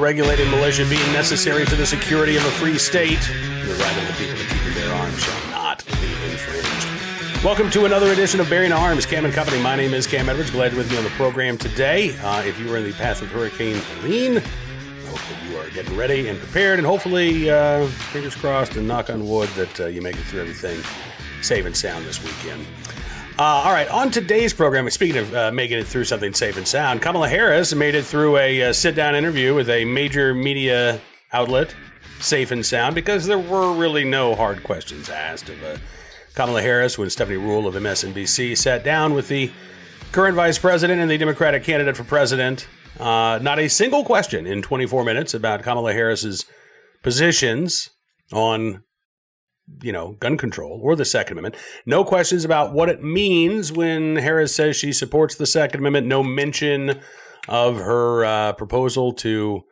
regulated militia being necessary to the security of a free state, the right of the people to keep and bear arms shall not be infringed. Welcome to another edition of Bearing Arms, Cam and Company. My name is Cam Edwards. Glad you're with me on the program today. If you were in the path of Hurricane Helene, I hope that you are getting ready and prepared, and hopefully, fingers crossed and knock on wood, that you make it through everything safe and sound this weekend. All right, on today's program, speaking of making it through something safe and sound, Kamala Harris made it through a sit-down interview with a major media outlet, safe and sound, because there were really no hard questions asked of Kamala Harris when Stephanie Ruhle of MSNBC sat down with the current vice president and the Democratic candidate for president. Not a single question in 24 minutes about Kamala Harris's positions on gun control or the Second Amendment. No questions about what it means when Harris says she supports the Second Amendment. No mention of her proposal to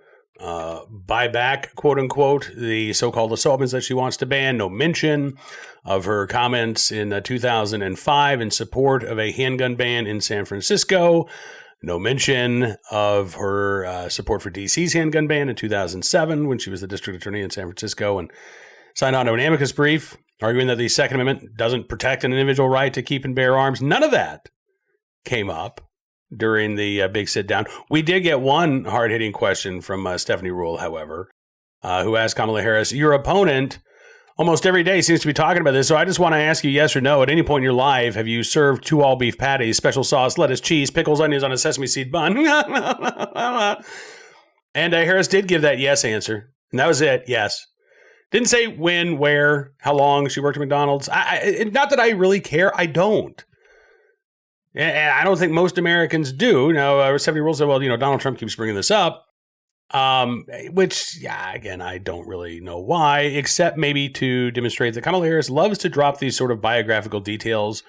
buy back, quote unquote, the so-called assaultments that she wants to ban. No mention of her comments in 2005 in support of a handgun ban in San Francisco. No mention of her support for DC's handgun ban in 2007 when she was the district attorney in San Francisco and signed on to an amicus brief arguing that the Second Amendment doesn't protect an individual right to keep and bear arms. None of that came up during the big sit-down. We did get one hard-hitting question from Stephanie Ruhle, however, who asked Kamala Harris, your opponent almost every day seems to be talking about this, so I just want to ask you yes or no. At any point in your life, have you served 2 all-beef patties, special sauce, lettuce, cheese, pickles, onions on a sesame seed bun? And Harris did give that yes answer, and that was it, yes. Didn't say when, where, how long she worked at McDonald's. Not that I really care. I don't. And I don't think most Americans do. Now, Stephanie Ruhle said, well, Donald Trump keeps bringing this up, which, again, I don't really know why, except maybe to demonstrate that Kamala Harris loves to drop these sort of biographical details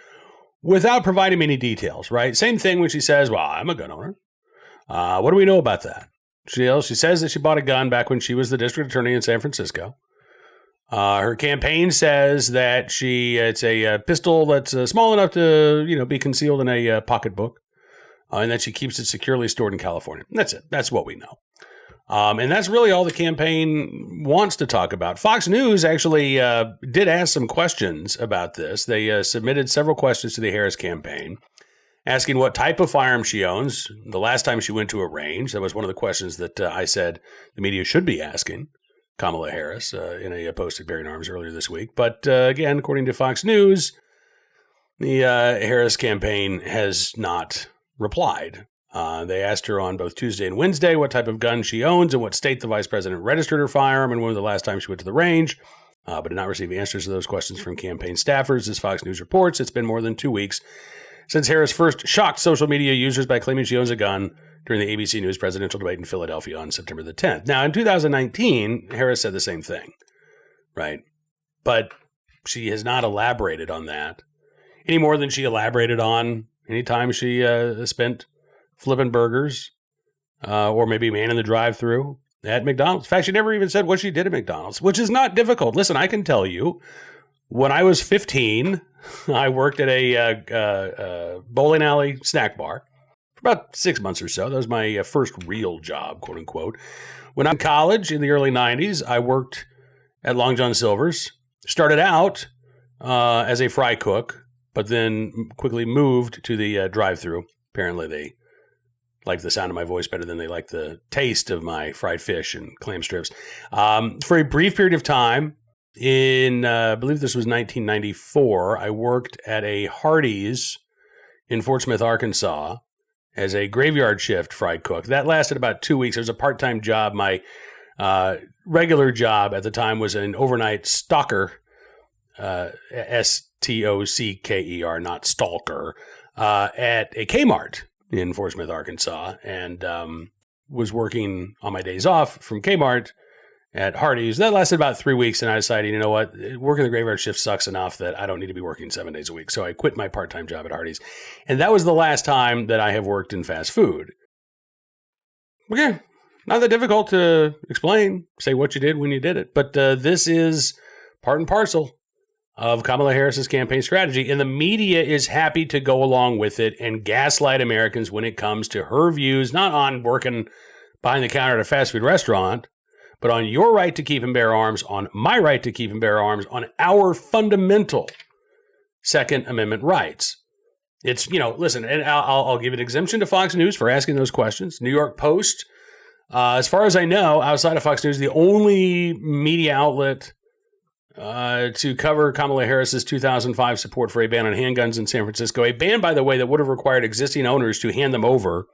without providing many details, right? Same thing when she says, well, I'm a gun owner. What do we know about that? She says that she bought a gun back when she was the district attorney in San Francisco. Her campaign says that it's a pistol that's small enough to, be concealed in a pocketbook, and that she keeps it securely stored in California. That's it. That's what we know. And that's really all the campaign wants to talk about. Fox News actually did ask some questions about this. They submitted several questions to the Harris campaign, asking what type of firearm she owns. The last time she went to a range, that was one of the questions that I said the media should be asking Kamala Harris in a post at Bearing Arms earlier this week. But again, according to Fox News, the Harris campaign has not replied. They asked her on both Tuesday and Wednesday what type of gun she owns and what state the vice president registered her firearm and when was the last time she went to the range, but did not receive answers to those questions from campaign staffers. As Fox News reports, it's been more than 2 weeks since Harris first shocked social media users by claiming she owns a gun during the ABC News presidential debate in Philadelphia on September the 10th. Now, in 2019, Harris said the same thing, right? But she has not elaborated on that any more than she elaborated on any time she spent flipping burgers or maybe manning the drive-thru at McDonald's. In fact, she never even said what she did at McDonald's, which is not difficult. Listen, I can tell you, when I was 15, I worked at a bowling alley snack bar. About 6 months or so. That was my first real job, quote unquote. When I'm in college in the early 90s, I worked at Long John Silver's. Started out as a fry cook, but then quickly moved to the drive-thru. Apparently they liked the sound of my voice better than they liked the taste of my fried fish and clam strips. For a brief period of time, I believe this was 1994, I worked at a Hardee's in Fort Smith, Arkansas, as a graveyard shift fry cook. That lasted about 2 weeks. It was a part-time job. My regular job at the time was an overnight stalker, S-T-O-C-K-E-R, not stalker, at a Kmart in Fort Smith, Arkansas, and was working on my days off from Kmart at Hardee's. That lasted about 3 weeks, and I decided, you know what, working the graveyard shift sucks enough that I don't need to be working 7 days a week. So I quit my part-time job at Hardee's. And that was the last time that I have worked in fast food. Okay, not that difficult to explain. Say what you did when you did it. But this is part and parcel of Kamala Harris's campaign strategy. And the media is happy to go along with it and gaslight Americans when it comes to her views, not on working behind the counter at a fast food restaurant, but on your right to keep and bear arms, on my right to keep and bear arms, on our fundamental Second Amendment rights. It's, listen, and I'll give an exemption to Fox News for asking those questions. New York Post, as far as I know, outside of Fox News, the only media outlet to cover Kamala Harris's 2005 support for a ban on handguns in San Francisco, a ban, by the way, that would have required existing owners to hand them over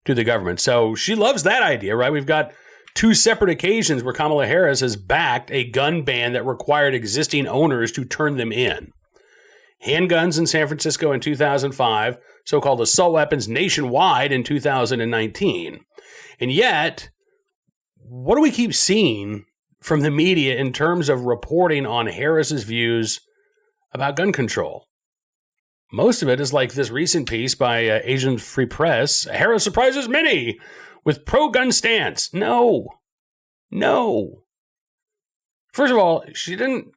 to the government. So she loves that idea, right? We've got two separate occasions where Kamala Harris has backed a gun ban that required existing owners to turn them in. Handguns in San Francisco in 2005, so-called assault weapons nationwide in 2019. And yet, what do we keep seeing from the media in terms of reporting on Harris's views about gun control? Most of it is like this recent piece by Asian Free Press. Harris surprises many with pro-gun stance. No. First of all, she didn't.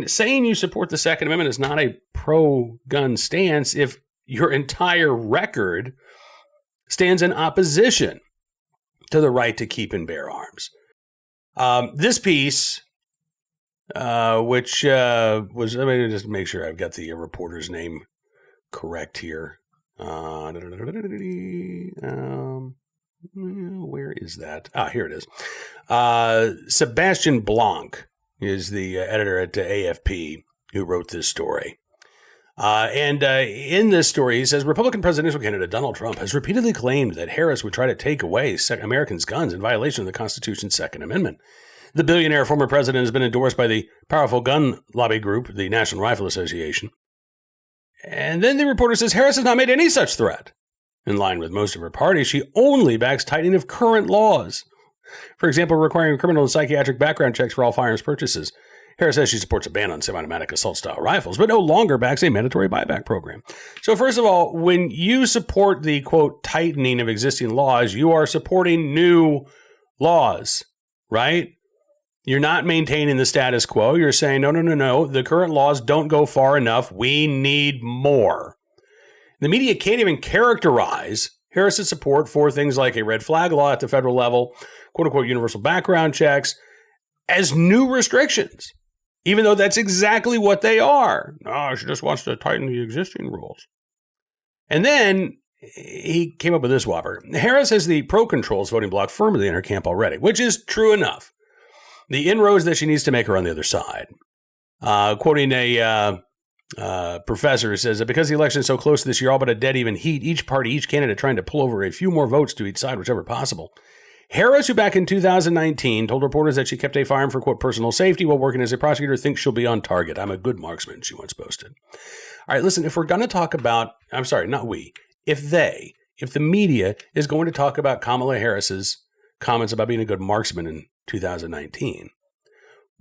Saying you support the Second Amendment is not a pro-gun stance if your entire record stands in opposition to the right to keep and bear arms. This piece, which was, let me just make sure I've got the reporter's name correct here. Where is that? Here it is. Sebastian Blanc is the editor at AFP who wrote this story. And in this story, he says, Republican presidential candidate Donald Trump has repeatedly claimed that Harris would try to take away Americans' guns in violation of the Constitution's Second Amendment. The billionaire former president has been endorsed by the powerful gun lobby group, the National Rifle Association. And then the reporter says Harris has not made any such threat. In line with most of her party, she only backs tightening of current laws. For example, requiring criminal and psychiatric background checks for all firearms purchases. Harris says she supports a ban on semi-automatic assault-style rifles, but no longer backs a mandatory buyback program. So first of all, when you support the, quote, tightening of existing laws, you are supporting new laws, right? You're not maintaining the status quo. You're saying, no, the current laws don't go far enough. We need more. The media can't even characterize Harris's support for things like a red flag law at the federal level, quote-unquote universal background checks, as new restrictions, even though that's exactly what they are. No, she just wants to tighten the existing rules. And then he came up with this whopper. Harris has the pro-controls voting bloc firmly in her camp already, which is true enough. The inroads that she needs to make are on the other side. Quoting a professor who says that because the election is so close this year, all but a dead even heat, each party, each candidate trying to pull over a few more votes to each side, whichever possible. Harris, who back in 2019 told reporters that she kept a firearm for, quote, personal safety while working as a prosecutor, thinks she'll be on target. I'm a good marksman, she once boasted. All right, listen, if we're going to talk about, I'm sorry, not we, if the media is going to talk about Kamala Harris's comments about being a good marksman in 2019,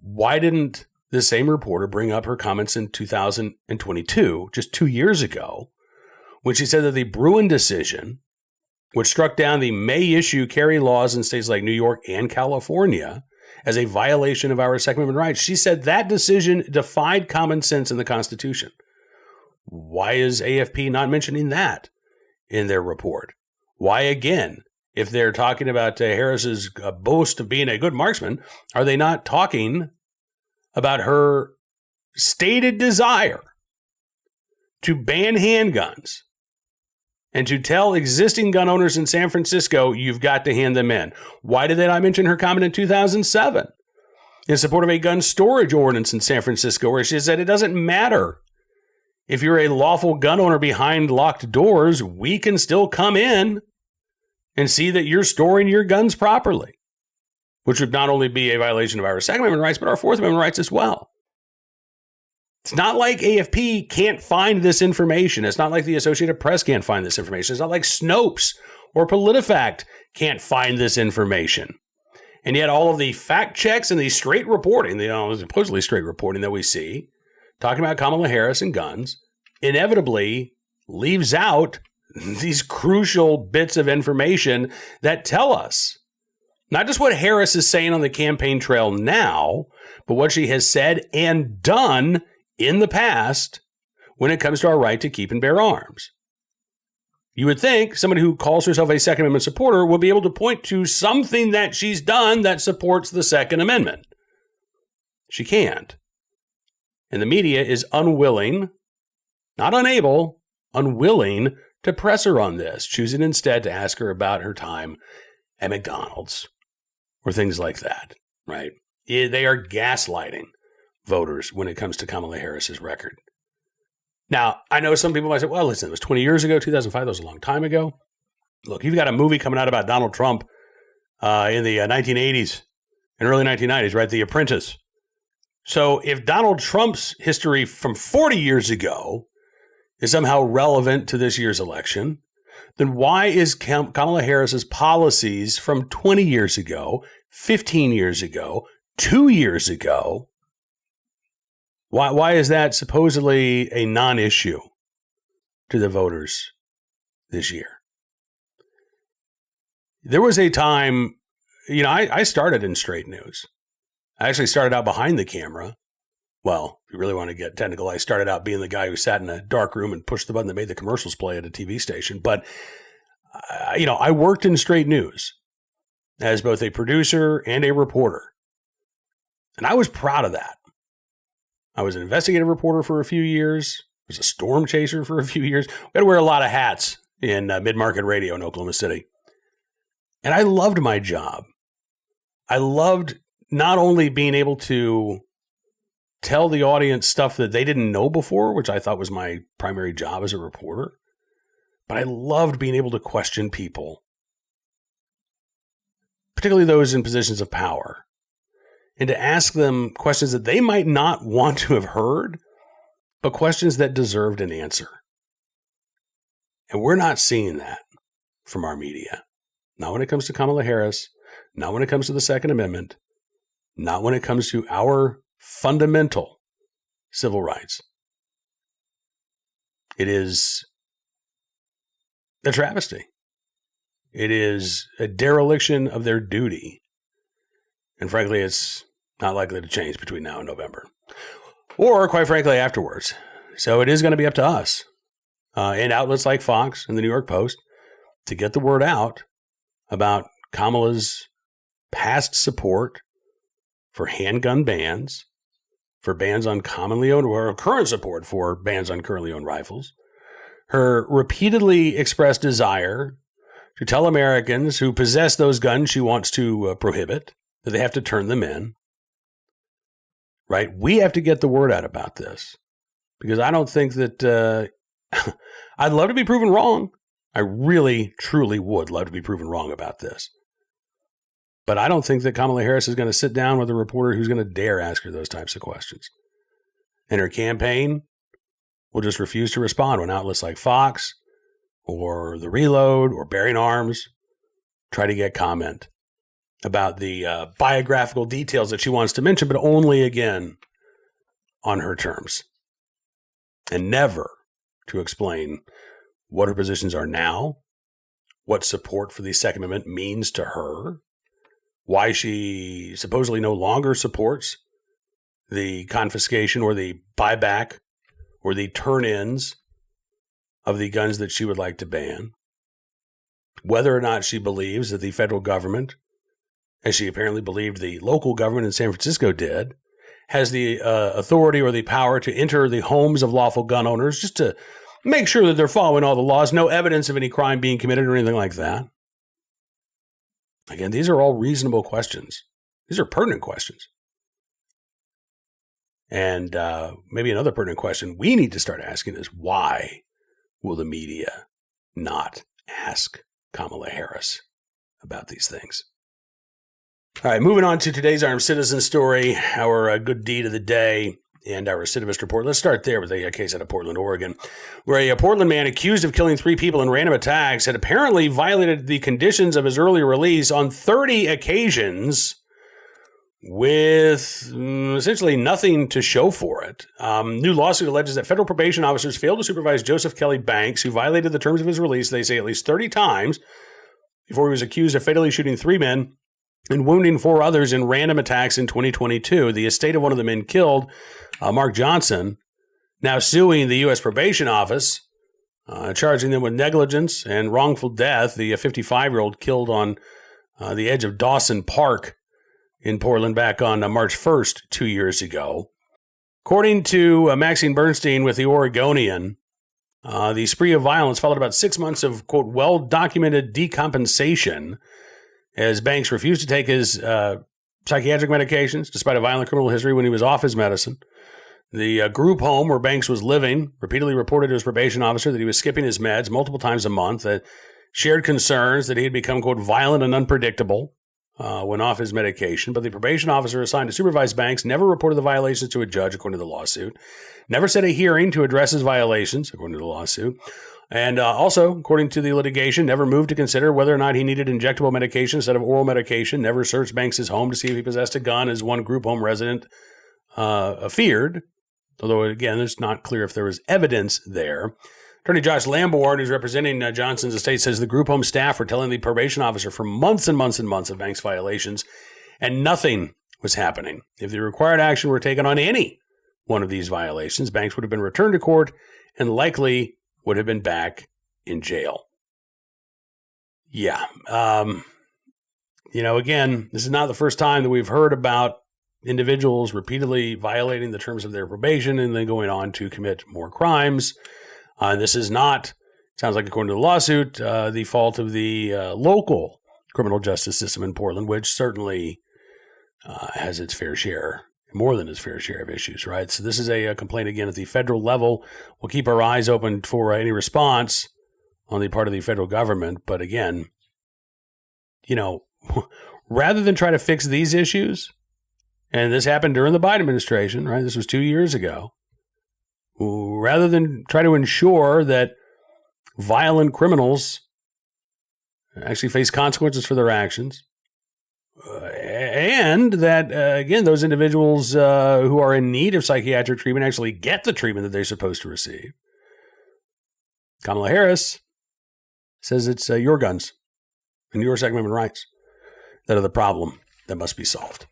why didn't the same reporter bring up her comments in 2022, just 2 years ago, when she said that the Bruin decision, which struck down the May issue carry laws in states like New York and California as a violation of our Second Amendment rights, she said that decision defied common sense in the Constitution. Why is AFP not mentioning that in their report? Why, again, if they're talking about Harris's boast of being a good marksman, are they not talking about her stated desire to ban handguns and to tell existing gun owners in San Francisco, you've got to hand them in? Why did they not mention her comment in 2007 in support of a gun storage ordinance in San Francisco, where she said it doesn't matter if you're a lawful gun owner behind locked doors, we can still come in and see that you're storing your guns properly, which would not only be a violation of our Second Amendment rights, but our Fourth Amendment rights as well. It's not like AFP can't find this information. It's not like the Associated Press can't find this information. It's not like Snopes or PolitiFact can't find this information. And yet all of the fact checks and the straight reporting, supposedly straight reporting that we see, talking about Kamala Harris and guns, inevitably leaves out these crucial bits of information that tell us not just what Harris is saying on the campaign trail now, but what she has said and done in the past when it comes to our right to keep and bear arms. You would think somebody who calls herself a Second Amendment supporter will be able to point to something that she's done that supports the Second Amendment. She can't. And the media is unwilling, not unable, unwilling to press her on this, choosing instead to ask her about her time at McDonald's or things like that, right? They are gaslighting voters when it comes to Kamala Harris's record. Now, I know some people might say, well, listen, it was 20 years ago, 2005, that was a long time ago. Look, you've got a movie coming out about Donald Trump in the 1980s and early 1990s, right? The Apprentice. So if Donald Trump's history from 40 years ago is somehow relevant to this year's election, then why is Kamala Harris's policies from 20 years ago, 15 years ago, 2 years ago, why is that supposedly a non-issue to the voters this year? There was a time, I started in straight news. I actually started out behind the camera. Well, if you really want to get technical, I started out being the guy who sat in a dark room and pushed the button that made the commercials play at a TV station. But, I worked in straight news as both a producer and a reporter. And I was proud of that. I was an investigative reporter for a few years. I was a storm chaser for a few years. We had to wear a lot of hats in mid-market radio in Oklahoma City. And I loved my job. I loved not only being able to tell the audience stuff that they didn't know before, which I thought was my primary job as a reporter, but I loved being able to question people, particularly those in positions of power, and to ask them questions that they might not want to have heard, but questions that deserved an answer. And we're not seeing that from our media. Not when it comes to Kamala Harris, not when it comes to the Second Amendment, not when it comes to our fundamental civil rights. It is a travesty. It is a dereliction of their duty. And frankly, it's not likely to change between now and November. Or, quite frankly, afterwards. So it is going to be up to us and outlets like Fox and the New York Post to get the word out about Kamala's past support for handgun bans, for bans on commonly owned, or current support for bans on currently owned rifles, her repeatedly expressed desire to tell Americans who possess those guns she wants to prohibit that they have to turn them in. Right? We have to get the word out about this because I don't think that I'd love to be proven wrong. I really, truly would love to be proven wrong about this. But I don't think that Kamala Harris is going to sit down with a reporter who's going to dare ask her those types of questions. And her campaign will just refuse to respond when outlets like Fox or The Reload or Bearing Arms try to get comment about the biographical details that she wants to mention, but only, again, on her terms. And never to explain what her positions are now, what support for the Second Amendment means to her, why she supposedly no longer supports the confiscation or the buyback or the turn-ins of the guns that she would like to ban, whether or not she believes that the federal government, as she apparently believed the local government in San Francisco did, has the authority or the power to enter the homes of lawful gun owners just to make sure that they're following all the laws, no evidence of any crime being committed or anything like that. Again, these are all reasonable questions. These are pertinent questions. And maybe another pertinent question we need to start asking is, why will the media not ask Kamala Harris about these things? All right, moving on to today's Armed Citizen story, our good deed of the day, and our recidivist report. Let's start there with a case out of Portland, Oregon, where a Portland man accused of killing 3 people in random attacks had apparently violated the conditions of his earlier release on 30 occasions with essentially nothing to show for it. New lawsuit alleges that federal probation officers failed to supervise Joseph Kelly Banks, who violated the terms of his release, they say, at least 30 times before he was accused of fatally shooting 3 men and wounding 4 others in random attacks in 2022. The estate of one of the men killed, Mark Johnson, now suing the U.S. Probation Office charging them with negligence and wrongful death. The 55-year-old killed on the edge of Dawson Park in Portland back on March 1st, 2 years ago. According to Maxine Bernstein with The Oregonian, the spree of violence followed about 6 months of, quote, well-documented decompensation as Banks refused to take his psychiatric medications despite a violent criminal history when he was off his medicine. The group home where Banks was living repeatedly reported to his probation officer that he was skipping his meds multiple times a month, that shared concerns that he had become, quote, violent and unpredictable when off his medication. But the probation officer assigned to supervise Banks never reported the violations to a judge, according to the lawsuit, never set a hearing to address his violations, according to the lawsuit, and also, according to the litigation, never moved to consider whether or not he needed injectable medication instead of oral medication, never searched Banks' home to see if he possessed a gun, as one group home resident feared. Although, again, it's not clear if there was evidence there. Attorney Josh Lamborn, who's representing Johnson's estate, says the group home staff were telling the probation officer for months and months and months of Banks' violations, and nothing was happening. If the required action were taken on any one of these violations, Banks would have been returned to court and likely would have been back in jail. Yeah. Again, this is not the first time that we've heard about individuals repeatedly violating the terms of their probation and then going on to commit more crimes. This is not, sounds like according to the lawsuit, the fault of the local criminal justice system in Portland, which certainly has its fair share, more than its fair share of issues, right? So this is a complaint, again, at the federal level. We'll keep our eyes open for any response on the part of the federal government. But again, rather than try to fix these issues, and this happened during the Biden administration, right? This was 2 years ago. Rather than try to ensure that violent criminals actually face consequences for their actions, and that, again, those individuals who are in need of psychiatric treatment actually get the treatment that they're supposed to receive. Kamala Harris says it's your guns and your Second Amendment rights that are the problem that must be solved.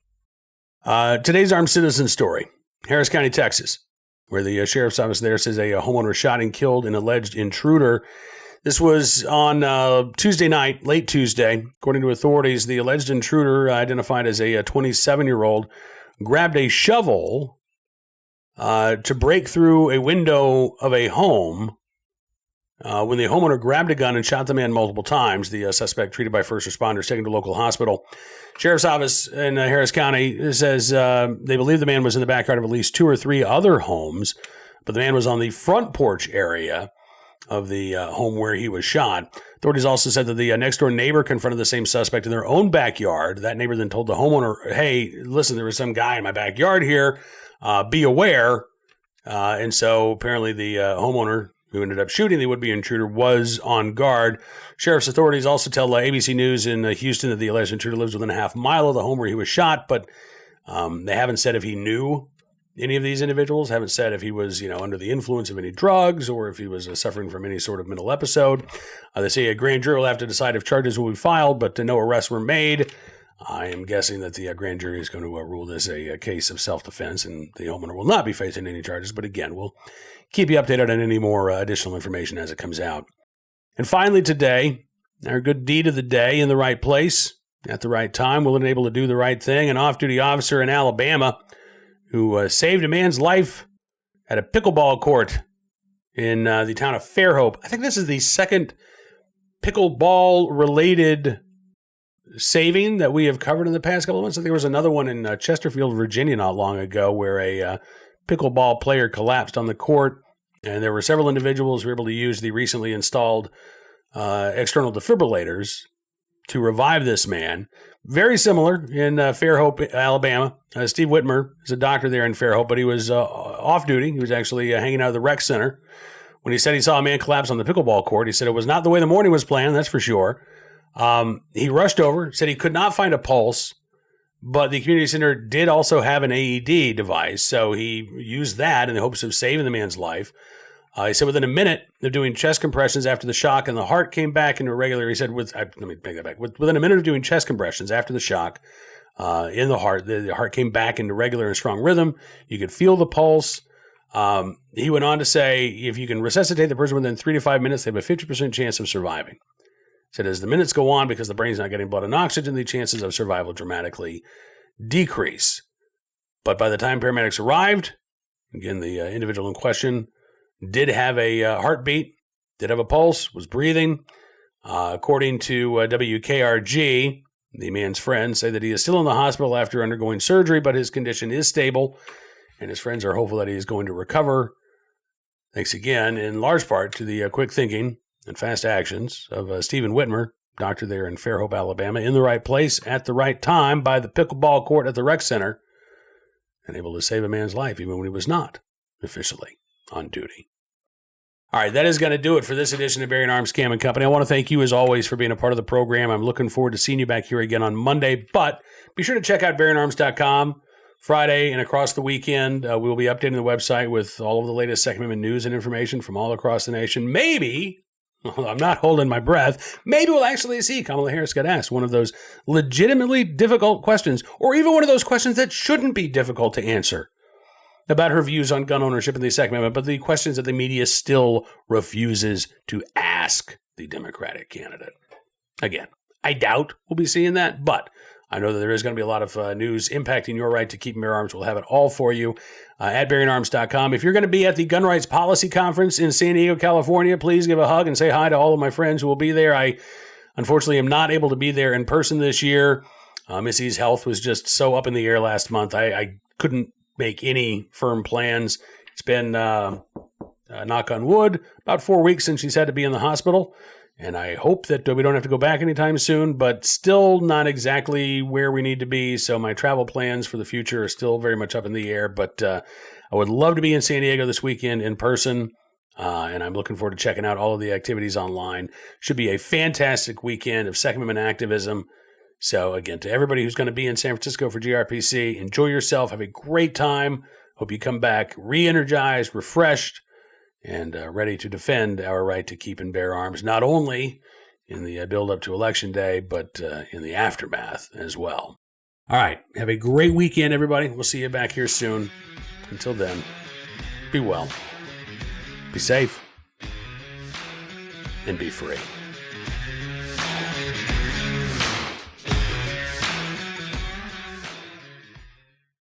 Today's armed citizen story, Harris County, Texas, where the sheriff's office there says a homeowner shot and killed an alleged intruder. This was on Tuesday night, late Tuesday. According to authorities, the alleged intruder, identified as a 27-year-old, grabbed a shovel to break through a window of a home. When the homeowner grabbed a gun and shot the man multiple times, the suspect, treated by first responders, taken to a local hospital. Sheriff's office in Harris County says they believe the man was in the backyard of at least 2 or 3 other homes, but the man was on the front porch area of the home where he was shot. Authorities also said that the next-door neighbor confronted the same suspect in their own backyard. That neighbor then told the homeowner, hey, listen, there was some guy in my backyard here. Be aware. And so apparently the homeowner who ended up shooting the would-be intruder was on guard. Sheriff's authorities also tell ABC News in Houston that the alleged intruder lives within a half mile of the home where he was shot, but they haven't said if he knew any of these individuals, haven't said if he was, under the influence of any drugs or if he was suffering from any sort of mental episode. They say a grand jury will have to decide if charges will be filed, but no arrests were made. I am guessing that the grand jury is going to rule this a case of self-defense, and the homeowner will not be facing any charges. But again, we'll keep you updated on any more additional information as it comes out. And finally today, our good deed of the day, in the right place at the right time, willing and able to do the right thing. An off-duty officer in Alabama who saved a man's life at a pickleball court in the town of Fairhope. I think this is the second pickleball-related saving that we have covered in the past couple of months. I think there was another one in Chesterfield, Virginia, not long ago, where a pickleball player collapsed on the court, and there were several individuals who were able to use the recently installed external defibrillators to revive this man. Very similar in Fairhope, Alabama. Steve Whitmer is a doctor there in Fairhope, but he was off duty. He was actually hanging out of the rec center when he said he saw a man collapse on the pickleball court. He said it was not the way the morning was planned, that's for sure. He rushed over, said he could not find a pulse, but the community center did also have an AED device, so he used that in the hopes of saving the man's life. He said within a minute of doing chest compressions after the shock and the heart came back into regular, he said, let me take that back. Within a minute of doing chest compressions after the shock in the heart came back into regular and strong rhythm. You could feel the pulse. He went on to say, if you can resuscitate the person within 3 to 5 minutes, they have a 50% chance of surviving. Said as the minutes go on, because the brain's not getting blood and oxygen, the chances of survival dramatically decrease. But by the time paramedics arrived, again, the individual in question did have a heartbeat, did have a pulse, was breathing. According to WKRG, the man's friends say that he is still in the hospital after undergoing surgery, but his condition is stable, and his friends are hopeful that he is going to recover. Thanks again, in large part, to the quick thinking and fast actions of Stephen Whitmer, doctor there in Fairhope, Alabama, in the right place at the right time by the pickleball court at the rec center, and able to save a man's life even when he was not officially on duty. All right, that is going to do it for this edition of Bearing Arms Cam & Company. I want to thank you, as always, for being a part of the program. I'm looking forward to seeing you back here again on Monday, but be sure to check out bearingarms.com. Friday and across the weekend, we will be updating the website with all of the latest Second Amendment news and information from all across the nation. Maybe, well, I'm not holding my breath, maybe we'll actually see Kamala Harris get asked one of those legitimately difficult questions, or even one of those questions that shouldn't be difficult to answer, about her views on gun ownership and the Second Amendment, but the questions that the media still refuses to ask the Democratic candidate. Again, I doubt we'll be seeing that, but I know that there is going to be a lot of news impacting your right to keep and bear arms. We'll have it all for you at bearingarms.com. If you're going to be at the Gun Rights Policy Conference in San Diego, California, please give a hug and say hi to all of my friends who will be there. I, unfortunately, am not able to be there in person this year. Missy's health was just so up in the air last month. I couldn't make any firm plans. It's been, knock on wood, about 4 weeks since she's had to be in the hospital. And I hope that we don't have to go back anytime soon, but still not exactly where we need to be. So my travel plans for the future are still very much up in the air. But I would love to be in San Diego this weekend in person. And I'm looking forward to checking out all of the activities online. Should be a fantastic weekend of Second Amendment activism. So again, to everybody who's going to be in San Francisco for GRPC, enjoy yourself. Have a great time. Hope you come back re-energized, refreshed, and ready to defend our right to keep and bear arms, not only in the build-up to Election Day, but in the aftermath as well. All right. Have a great weekend, everybody. We'll see you back here soon. Until then, be well, be safe, and be free.